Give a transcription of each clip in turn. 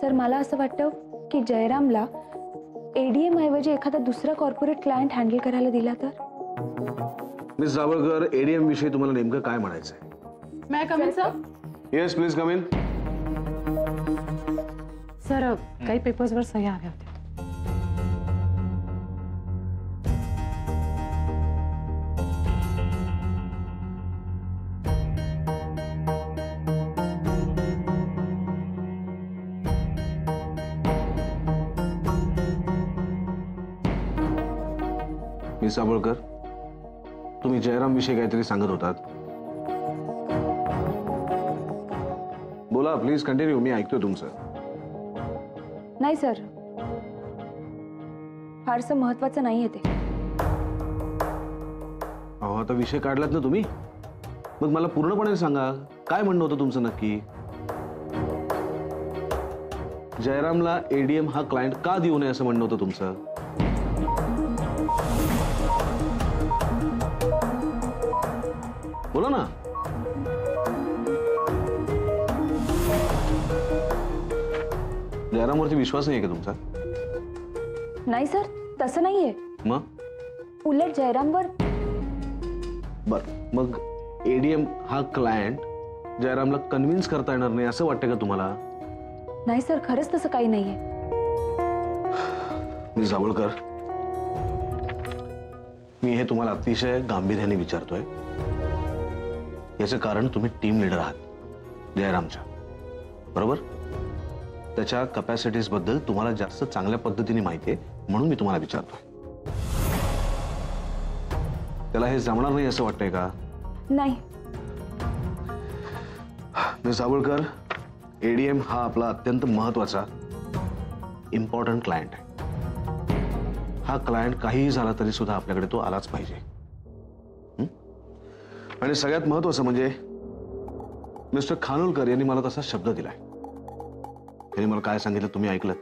Sir मला असं वाटतं की जयरामला एडीएम ऐवजी एखादा दुसरा कॉर्पोरेट क्लायंट हँडल करायला दिला तर. मिस जावळकर, एडीएम विषयी तुम्हाला नेमकं काय म्हणायचंय? May I come in sir? Yes please come in. Sir काही पेपर्सवर सही हव्या होत्या. मिस जावळकर, तुम्ही जयराम विषयी काहीतरी सांगत होतात. बोला प्लीज कंटिन्यू, मी ऐकतोय तुमचं. नाही सर, फारसं महत्वाचं नाहीये ते. अहो आता विषय काढलात ना तुम्ही, मग मला पूर्णपणे सांगा काय म्हणणं होतं तुमचं नक्की. जयरामला एडीएम हा क्लायंट का देऊ नये असं म्हणणं होतं तुमचं. बोला ना. जयरामवरती विश्वास नाहीये का तुमचा? नाही सर, तसं नाहीये. मग उलट जयरामवर. बर, मग एडीएम हा क्लायंट जयरामला कन्व्हिन्स करता येणार नाही असं वाटतं का तुम्हाला? नाही सर, खरंच तसं काही नाहीये. मी जावळकर, मी हे तुम्हाला अतिशय गांभीर्याने विचारतोय. याचं कारण तुम्ही टीम लीडर आहात जयरामच्या, बरोबर? त्याच्या कॅपॅसिटीज बद्दल तुम्हाला जास्त चांगल्या पद्धतीने माहिती आहे म्हणून मी तुम्हाला विचारतोय. त्याला हे जमणार नाही असं वाटतंय का? नाही. मिस जावळकर, एडीएम हा आपला अत्यंत महत्वाचा इम्पॉर्टंट क्लायंट आहे. हा क्लायंट काहीही झाला तरी सुद्धा आपल्याकडे तो आलाच पाहिजे. आणि सगळ्यात महत्वाचं म्हणजे मिस्टर खानोलकर यांनी मला तसा शब्द दिलाय. त्यांनी मला काय सांगितलं तुम्ही ऐकलं?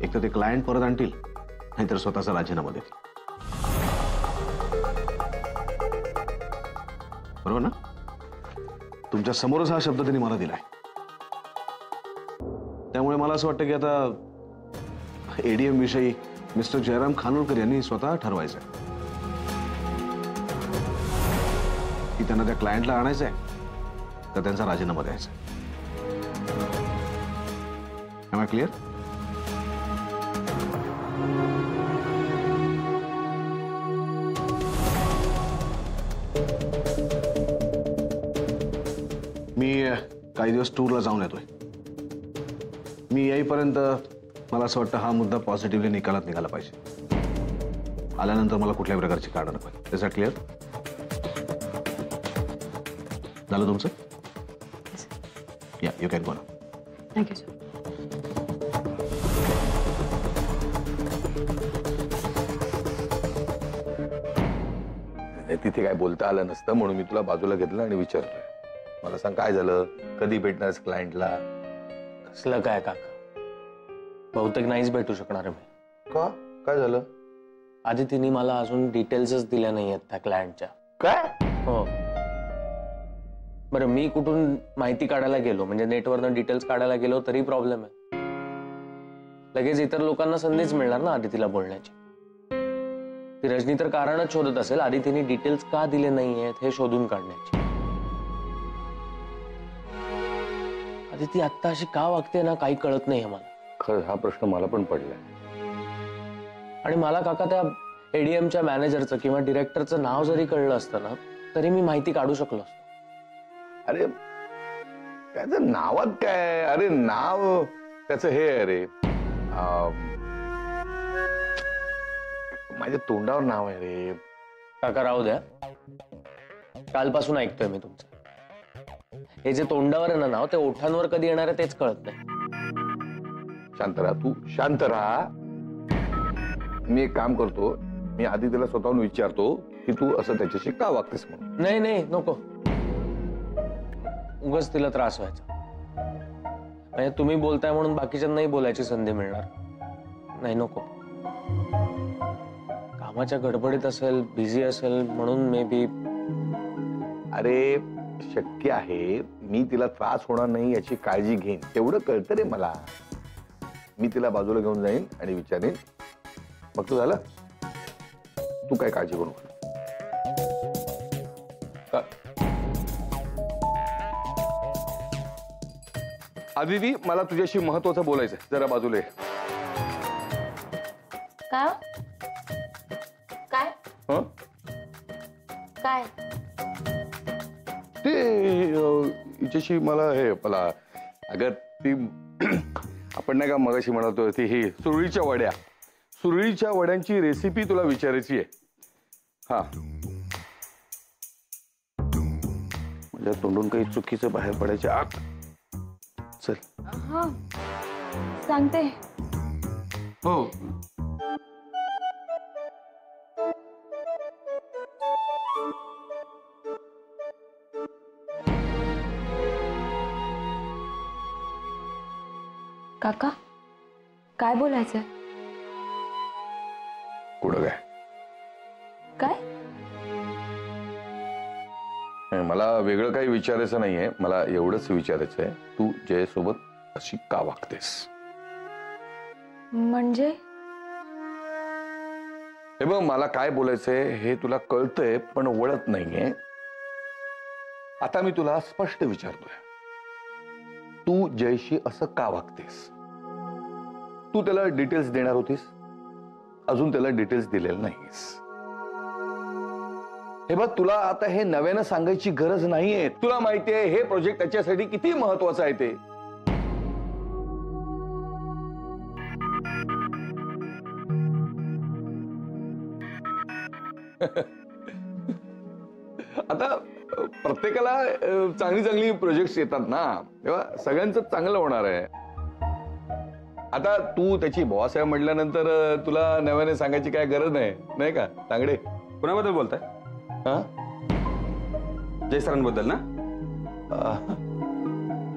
एक तर ते क्लायंट परत आणतील, नाहीतर स्वतःचा राजीनामा देतील. बरोबर ना? तुमच्या समोरच हा शब्द त्यांनी मला दिलाय. त्यामुळे मला असं वाटतं की आता एडीएम विषयी मिस्टर जयराम खानोलकर यांनी स्वतः ठरवायचं आहे की त्यांना त्या क्लायंटला आणायचं आहे का त्यांचा राजीनामा द्यायचा आहे. Am I clear? मी काही दिवस टूरला जाऊन येतोय. मी येईपर्यंत मला असं वाटतं हा मुद्दा पॉझिटिव्हली निकालात निघाला पाहिजे. आल्यानंतर मला कुठल्याही प्रकारची काढ नको. Is that clear? झालं तुमचं? या, you can go now. Thank you sir. तिथे काय बोलता आलं नसतं म्हणून मी तुला बाजूला घेतलं आणि विचारतोय. मला सांग काय झालं, कधी भेटणार क्लायंटला? कसलं काय काका, बहुतेक नाहीच भेटू शकणार मी. का, काय झालं? आधी तिने मला अजून डिटेल्सच दिल्या नाहीयेत त्या क्लायंटच्या. काय? हो. बरं, मी कुठून माहिती काढायला गेलो, म्हणजे नेटवरनं डिटेल्स काढायला गेलो तरी प्रॉब्लेम आहे. लगेच इतर लोकांना संधीच मिळणार ना आधी तिला बोलण्याची. ती रजनी तर कारणच शोधत असेल आधी तिने डिटेल्स का दिले नाहीयेत हे शोधून काढण्याची. आधी ती आत्ता अशी का वागते ना काही कळत नाहीये मला. खरं हा प्रश्न मला पण पडलाय. आणि मला काका त्या एडीएमच्या मॅनेजरचं किंवा डिरेक्टरचं नाव जरी कळलं असतं ना तरी मी माहिती काढू शकलो असतो. अरे त्याचं नावात काय? अरे नाव त्याचं हे आहे रे, माझ्या तोंडावर नाव आहे रे. काका राहू द्या, कालपासून ऐकतोय मी तुमचं. हे जे तोंडावर आहे ना नाव ते ओठांवर कधी येणार आहे तेच कळत नाही. शांत राहा, तू शांत राहा. मी एक काम करतो, मी आधी त्याला स्वतःहून विचारतो की तू असं त्याच्याशी का वागतेस म्हणून. नाही नाही नको, उगाच तिला त्रास व्हायचा. म्हणजे तुम्ही बोलताय म्हणून बाकीच्यांनाही बोलायची संधी मिळणार नाही. नको, कामाच्या गडबडीत असेल, बिझी असेल म्हणून मे बी. अरे शक्य आहे, मी तिला त्रास होणार नाही याची काळजी घेईन, एवढं कळतं रे मला. मी तिला बाजूला घेऊन जाईन आणि विचारेन, मग तू झालं, तू काय काळजी करू नको. आदिती, मला तुझ्याशी महत्वाचं बोलायचं, जरा बाजूला ये. काय काय हं? काय ते हिच्याशी मला अगं ती आपण नाही का मगाशी म्हणालो ती ही सुरळीच्या वड्यांची रेसिपी तुला विचारायची आहे. हा, माझ्या तोंडून काही चुकीचं बाहेर पडायचे आत. चल. हा सांगते. हो. काका काय बोलायचंय? कुठं काय? काय नाही, मला वेगळं काही विचारायचं नाहीये. मला एवढंच विचारायचंय, तू जयसोबत अशी का वागतेस? म्हणजे हे बघ, मला काय बोलायचंय हे तुला कळतंय पण वळत नाहीये. आता मी तुला स्पष्ट विचारतोय, तू जयशी असं का वागतेस? तू त्याला डिटेल्स देणार होतीस, अजून त्याला डिटेल्स दिलेले नाहीस. हे बघ, तुला आता हे नव्यानं सांगायची गरज नाहीये. तुला माहितीये हे प्रोजेक्ट त्याच्यासाठी किती महत्वाचं आहे ते. आता प्रत्येकाला चांगली प्रोजेक्ट्स येतात ना, तेव्हा सगळ्यांचं चांगलं होणार आहे. आता तू त्याची बॉस आहे म्हटल्यानंतर तुला नव्याने सांगायची काय गरज नाही का? तांगडे, कोणाबद्दल बोलताय? हा, जय सरांबद्दल ना?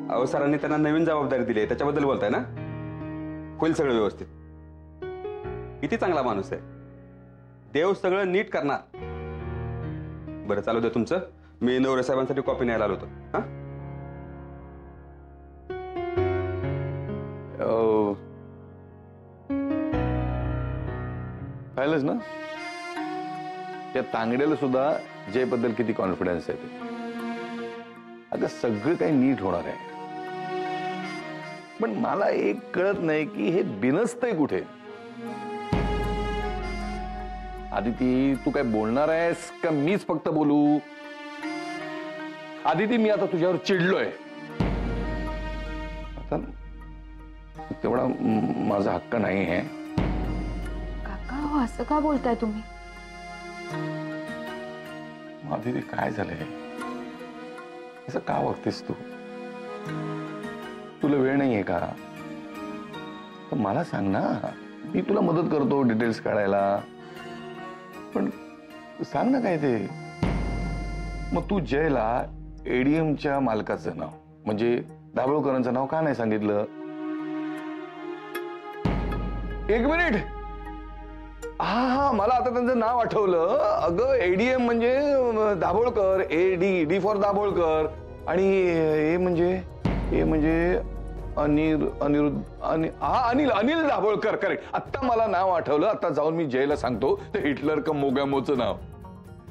अहो, सरांनी त्यांना नवीन जबाबदारी दिली आहे, त्याच्याबद्दल बोलताय ना? होईल सगळं व्यवस्थित. किती चांगला माणूस आहे, देव सगळं नीट करणार. बरं, चालू दे तुमचं. मी नवरे साहेबांसाठी कॉपी न्यायला आलो होतो. हा, पाहिलंच ना, त्या तांगड्याला सुद्धा जयबद्दल किती कॉन्फिडन्स आहे ते. आता सगळं काही नीट होणार आहे. पण मला एक कळत नाही की हे बिनसतंय कुठे. आदिती, तू काय बोलणार आहेस का मीच फक्त बोलू? आदिती, मी आता तुझ्यावर चिडलोय. आता तेवढा माझा हक्क नाही आहे. काका हो, असं का बोलताय तुम्ही? आदिती, काय झालंय? असं का वागतेस तू? तुला वेळ नाहीये का? तर मला सांग ना, मी तुला मदत करतो डिटेल्स काढायला. पण सांग ना काय ते. मग तू जयला एडीएमच्या मालकाचं नाव म्हणजे दाभोळकरांचं नाव का नाही सांगितलं? एक मिनिट. हा, मला आता त्यांचं नाव आठवलं. अगं, एडीएम म्हणजे दाभोळकर, डी फॉर दाभोळकर, आणि ए म्हणजे अनिल दाभोळकर. करेक्ट. आता मला नाव आठवलं. आता जाऊन मी जयला सांगतो ते हिटलर का मोगॅमोचं नाव.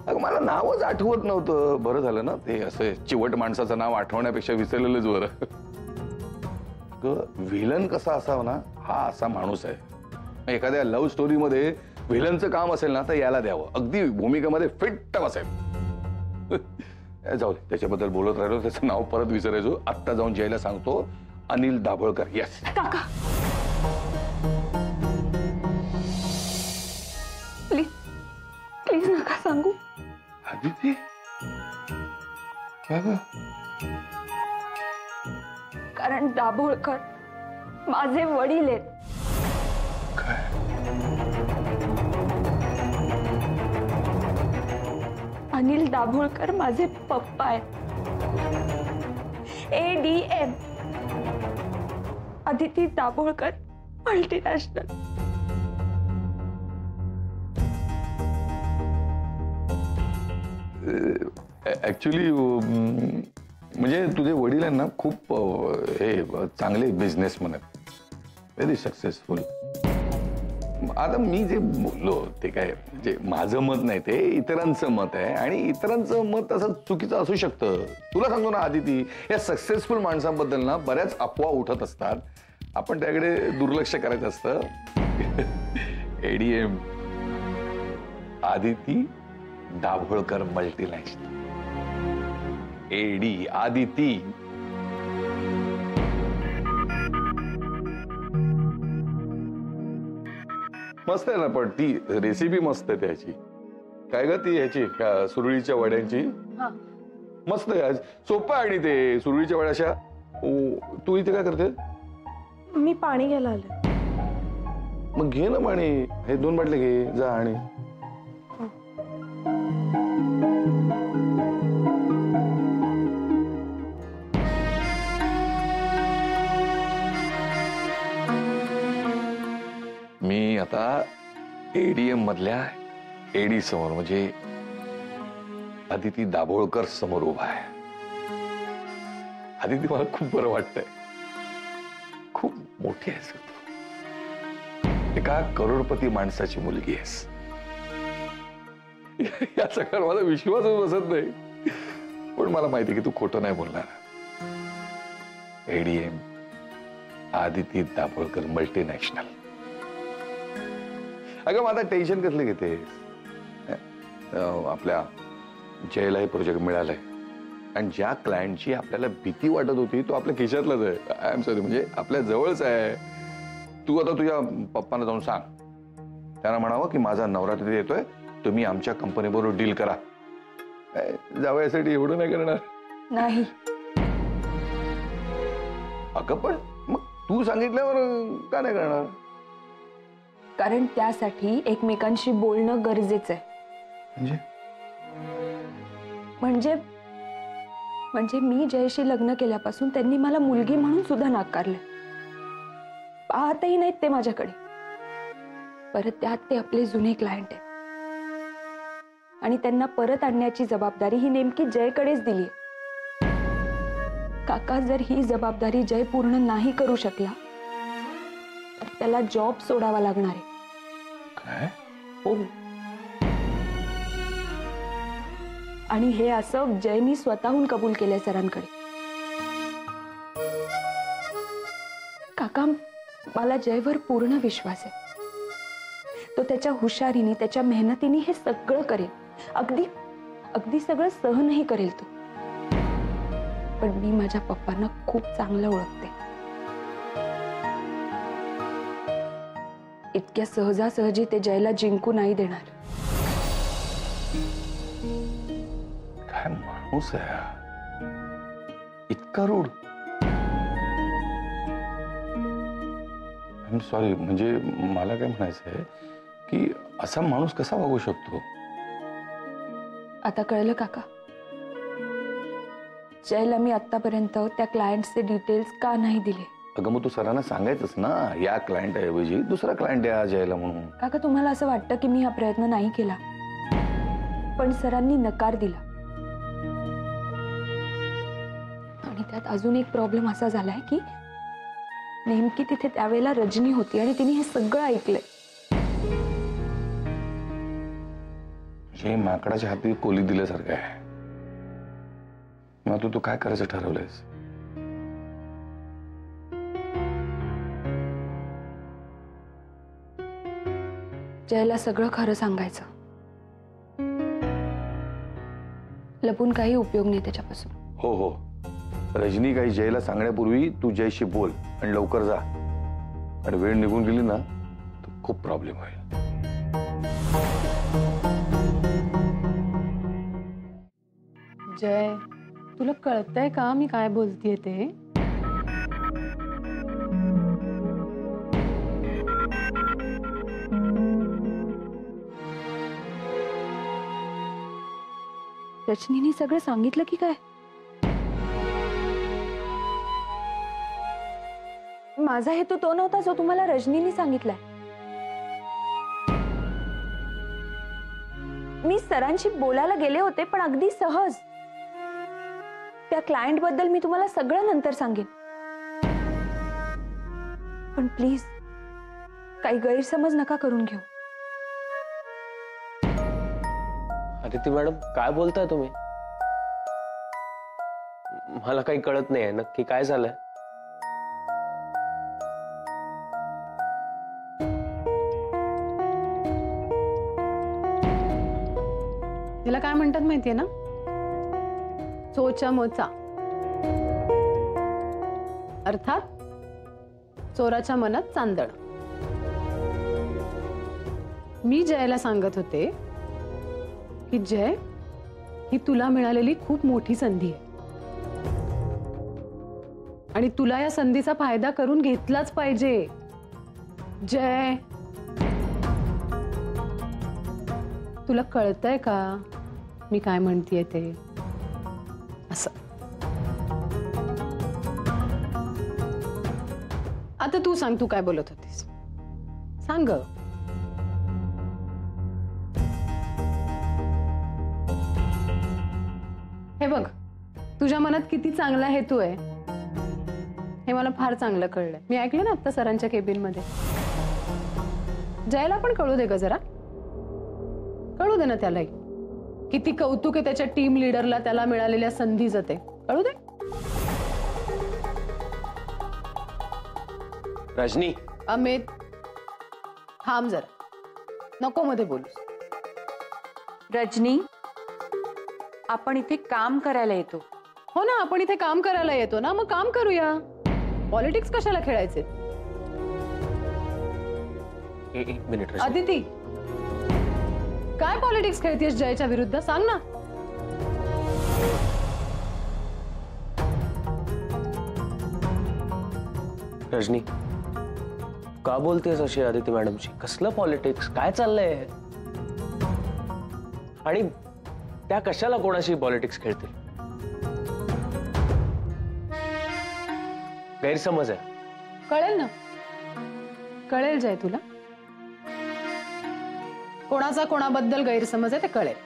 अगं, मला नावच आठवत नव्हतं. बरं झालं ना, ते असं चिवट माणसाचं नाव आठवण्यापेक्षा विसरलेलंच बरं. व्हिलन कसा असावा ना, हा असा माणूस आहे. एखाद्या लव्ह स्टोरी मध्ये व्हिलनचं काम असेल ना, तर याला द्यावं. अगदी भूमिकेमध्ये फिट बसेल. जाऊ दे, त्याच्याबद्दल बोलत राहिलो, त्याचं नाव परत विसरायचो. आत्ता जाऊन जयला सांगतो अनिल दाभोळकर. यस काका, प्लीज प्लीज नका सांगू. आदिती, काय गं? कारण दाभोळकर माझे वडील आहेत. अनिल दाभोळकर माझे पप्पा आहेत. ADM, Aditi Dabholkar multinational. Actually म्हणजे तुझे वडील आहेत ना खूप हे चांगले बिझनेसमॅन आहेत, व्हेरी सक्सेसफुल. आता मी जे बोललो ते काय म्हणजे माझं मत नाही, ते इतरांचं मत आहे आणि इतरांचं मत असं चुकीचं असू शकतं. तुला सांगतो ना आदिती, या सक्सेसफुल माणसांबद्दल ना बऱ्याच अफवा उठत असतात, आपण त्याकडे दुर्लक्ष करायचं असतं. ADM Aditi Dabholkar multinational, AD Aditi. मस्त आहे ना, पण ती रेसिपी मस्त आहे त्याची. काय ग ती ह्याची सुरळीच्या वड्यांची, मस्त आहे. सोपं आहे आणि ते सुरळीच्या वड्या अशा. तू इथे काय करते? मी पाणी घ्यायला आले. मग घे ना पाणी, हे 2 बाटले घे जा. आणि मी आता एडीएम मधल्या एडी समोर म्हणजे आदिती दाभोळकर समोर उभा आहे. आदिती मला खूप बरं वाटतंय, खूप मोठी आहेस तू, एका करोडपती माणसाची मुलगी आहेस. या सगळ्यात माझा विश्वासच बसत नाही, पण मला माहिती की तू खोटं नाही बोलणार. ADM Aditi Dabholkar multinational. अगं माझा टेन्शन कसलं घेते? आपल्या जयला हे प्रोजेक्ट मिळालंय आणि ज्या क्लायंटची आपल्याला भीती वाटत होती तो आपल्या खिशातलाच आहे. आय एम सॉरी, म्हणजे आपल्या जवळच आहे. तू आता तुझ्या पप्पांना जाऊन सांग, त्यांना म्हणावं की माझा नवरा तिथे येतोय, तुम्ही आमच्या कंपनी बरोबर डील करा. जावयासाठी एवढं नाही करणार. नाही. अगं पण मग तू सांगितल्यावर का नाही करणार? कारण त्यासाठी एकमेकांशी बोलणं गरजेचं आहे. म्हणजे म्हणजे मी जयशी लग्न केल्यापासून त्यांनी मला मुलगी म्हणून सुद्धा नाकारले. पाहतही नाहीत ते माझ्याकडे. परत त्यात ते आपले जुने क्लायंट आहेत आणि त्यांना परत आणण्याची जबाबदारी ही नेमकी जयकडेच दिली. काका, जर ही जबाबदारी जय पूर्ण नाही करू शकला तर त्याला जॉब सोडावा लागणार आहे. काय? हो. आणि हे असं जयनी स्वतःहून कबूल केलंय सरांकडे. काका, मला जयवर पूर्ण विश्वास आहे. तो त्याच्या हुशारीने, त्याच्या मेहनतीने हे सगळं करेल. अगदी अगदी सगळं सहनही करेल तो. पण मी माझ्या पप्पांना खूप चांगलं ओळखते. इतक्या सहजासहजी ते जयला जिंकू नाही देणार. काय माणूस आहे, इतका रूढ. आय एम सॉरी, म्हणजे मला काय म्हणायचंय की असा माणूस कसा वागू शकतो? आता कळलं काका? जयला मी आतापर्यंत त्या क्लायंटचे डिटेल्स का नाही दिले? अगं मग तू सरांना सांगायचंच ना, या क्लायंट ऐवजी दुसरा क्लायंट द्या जयला म्हणून. काका, तुम्हाला असं वाटतं की मी हा प्रयत्न नाही केला, पण सरांनी नकार दिला. आणि त्यात अजून एक प्रॉब्लेम असा झालाय की नेमकी तिथे त्यावेळेला रजनी होती आणि तिने हे सगळं ऐकलंय. हे माकडाच्या हाती कोली दिल्यासारखं आहे. मग तू काय करायचं ठरवलंयस? जयला सगळं खरं सांगायचं. लपून काही उपयोग नाही त्याच्यापासून. हो हो, रजनी काही जयला सांगण्यापूर्वी तू जयशी बोल आणि लवकर जा. आणि वेळ निघून गेली ना तर खूप प्रॉब्लेम होईल. जय, तुला कळतंय का मी काय बोलतेय ते? रजनीने सगळं सांगितलं की काय? माझा हेतू तो नव्हता जो तुम्हाला रजनीने सांगितलाय. मी सरांशी बोलायला गेले होते, पण अगदी सहज. त्या क्लायंट बद्दल मी तुम्हाला सगळं नंतर सांगेन. पण प्लीज काही गैरसमज नका करून घेऊ. अदिती मॅडम, काय बोलताय तुम्ही? मला काही कळत नाहीये, नक्की काय झालंय? तिला काय म्हणतात माहितीये ना, चोचा मोचा, अर्थात चोराच्या मनात चांदण. मी जयला सांगत होते की जय, ही तुला मिळालेली खूप मोठी संधी आहे आणि तुला या संधीचा फायदा करून घेतलाच पाहिजे. जय, तुला कळतंय का मी काय म्हणतेय ते? असं. आता तू सांग, तू काय बोलत होतीस? सांग. हे बघ, तुझ्या मनात किती चांगला हेतू आहे हे मला फार चांगलं कळलंय. मी ऐकलं ना आता सरांच्या केबिन मध्ये. जयला पण कळू दे ग जरा, कळू दे ना त्यालाही. किती कौतुक आहे त्याच्या टीम लीडरला त्याला मिळालेल्या संधीचं, ते कळू दे. रजनी, अमित, थांब जरा, नको मध्ये बोलूस. रजनी, आपण इथे काम करायला येतो. हो ना, आपण इथे काम करायला येतो ना, मग काम करूया. पॉलिटिक्स कशाला खेळायचे? एक मिनिट रजनी. अदिती, काय पॉलिटिक्स खेळतेस जयच्या विरुद्ध? सांग ना. रजनी, का बोलतेस अशी आदिती मॅडमशी? कसलं पॉलिटिक्स? काय चाललंय? आणि त्या कशाला कोणाशी पॉलिटिक्स खेळतील? गैरसमज आहे. कळेल ना, कळेल जय तुला. कोणाचा कोणाबद्दल गैरसमज आहे ते कळेल.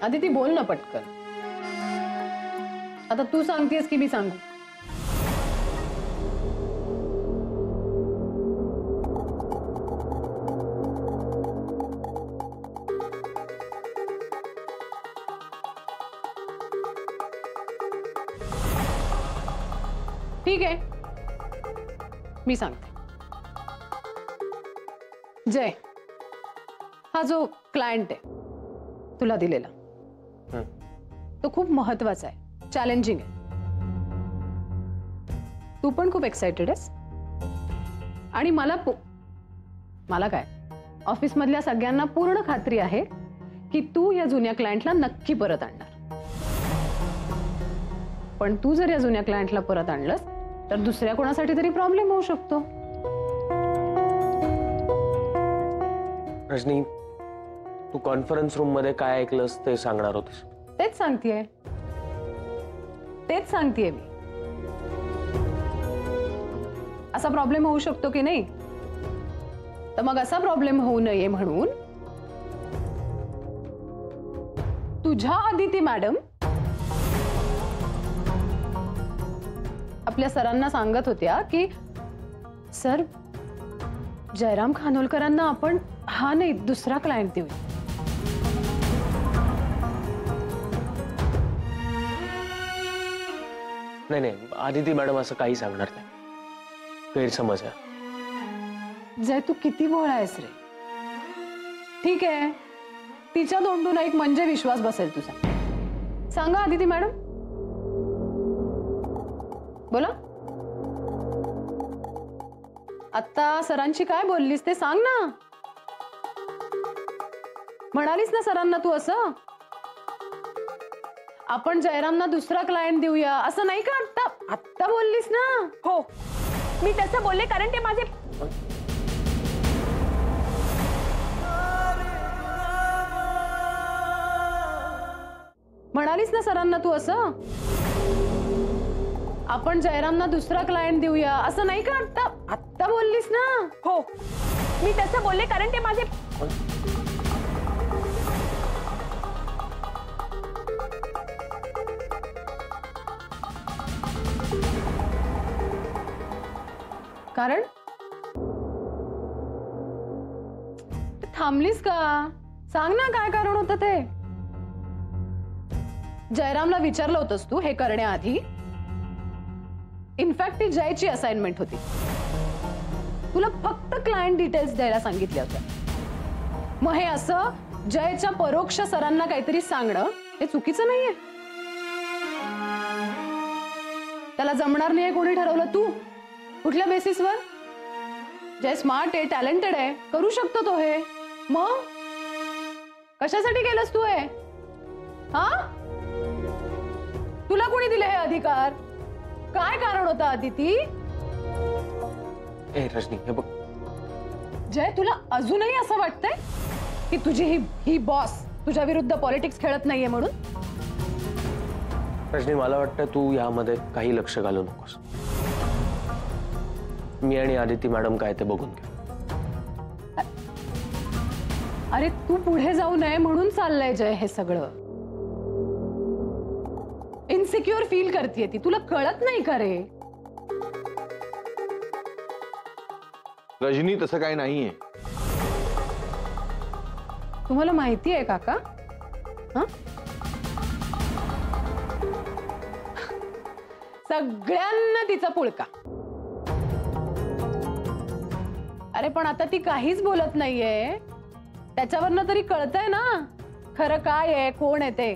आदिती, बोल ना पटकन. आता तू सांगतेस की मी सांगू? ठीक आहे, मी सांगते. जय, हा जो क्लायंट आहे तुला दिलेला, तो खूप महत्वाचा आहे, चॅलेंजिंग आहे. तू पण खूप एक्साइटेड आहेस आणि मला काय, ऑफिस मधल्या सगळ्यांना पूर्ण खात्री आहे की तू या जुन्या क्लायंटला नक्की परत आणणार. पण तू जर या जुन्या क्लायंटला परत आणलंस तर दुसऱ्या कोणासाठी तरी प्रॉब्लेम होऊ शकतो. रजनी, तू कॉन्फरन्स रूम मध्ये काय ऐकलंस ते सांगणार होतीस? तेच सांगतेय मी. असा प्रॉब्लेम होऊ शकतो की नाही, तर मग असा प्रॉब्लेम होऊ नये म्हणून तुझ्या अदिती मॅडम आपल्या सरांना सांगत होत्या की सर, जयराम खानोलकरांना आपण हा नाही दुसरा क्लायंट देऊया. नाही, आदिती मॅडम असं काही सांगणार नाही. गैरसमज आहे. जय, तू किती भोळा आहेस रे. ठीक आहे, तिच्या तोंडून एक म्हणजे विश्वास बसेल तुझा. सांगा आदिती मॅडम, बोला. आता सरांशी काय बोललीस ते सांग ना. म्हणालीस ना सरांना तू असं, आपण जयरामना दुसरा क्लायंट देऊया, असं नाही का? आत्ता बोललीस ना. हो, मी तसं बोलले कारण ते माझे. म्हणालीस ना सरांना तू असं, आपण जयरामना दुसरा क्लायंट देऊया, असं नाही का? आत्ता बोललीस ना. हो, मी तसं बोलले कारण ते माझे. कारण थांबलीस का? सांग ना काय कारण होतं ते. जयरामला विचारलं होतंस तू हे करण्याआधी? इनफॅक्ट ती जयची असाइनमेंट होती. तुला फक्त क्लायंट डिटेल्स द्यायला सांगितल्या होत्या. मग हे असं जयच्या परोक्ष सरांना काहीतरी सांगणं हे चुकीचं नाहीये. त्याला जमणार नाहीये कोणी ठरवलं? तू? कुठल्या बेसिसवर? जय स्मार्ट आहे, टॅलेंटेड आहे, करू शकतो तो हे. मग कशासाठी केलंस तू हे? हा, तुला कोणी दिले हे अधिकार? काय कारण होतं अदिती? ए रजनी, हे बघ, जय तुला अजूनही असं वाटतंय की तुझी ही बॉस तुझ्या विरुद्ध पॉलिटिक्स खेळत नाहीये म्हणून? रजनी, मला वाटतं तू यामध्ये काही लक्ष घालू नकोस. मी आणि आदिती मॅडम काय ते बघून घ्या. अरे तू पुढे जाऊ नये म्हणून चाललंय जय हे सगळं. इन्सिक्युअर फील करतेय ती, तुला कळत नाही का रे? रजनी, तसं काही नाहीये. तुम्हाला माहिती आहे काका? हं? सगळ्यांना तिचा पुळका. अरे पण आता ती काहीच बोलत नाहीये, त्याच्यावरनं तरी कळतंय ना खरं काय आहे, कोण आहे ते.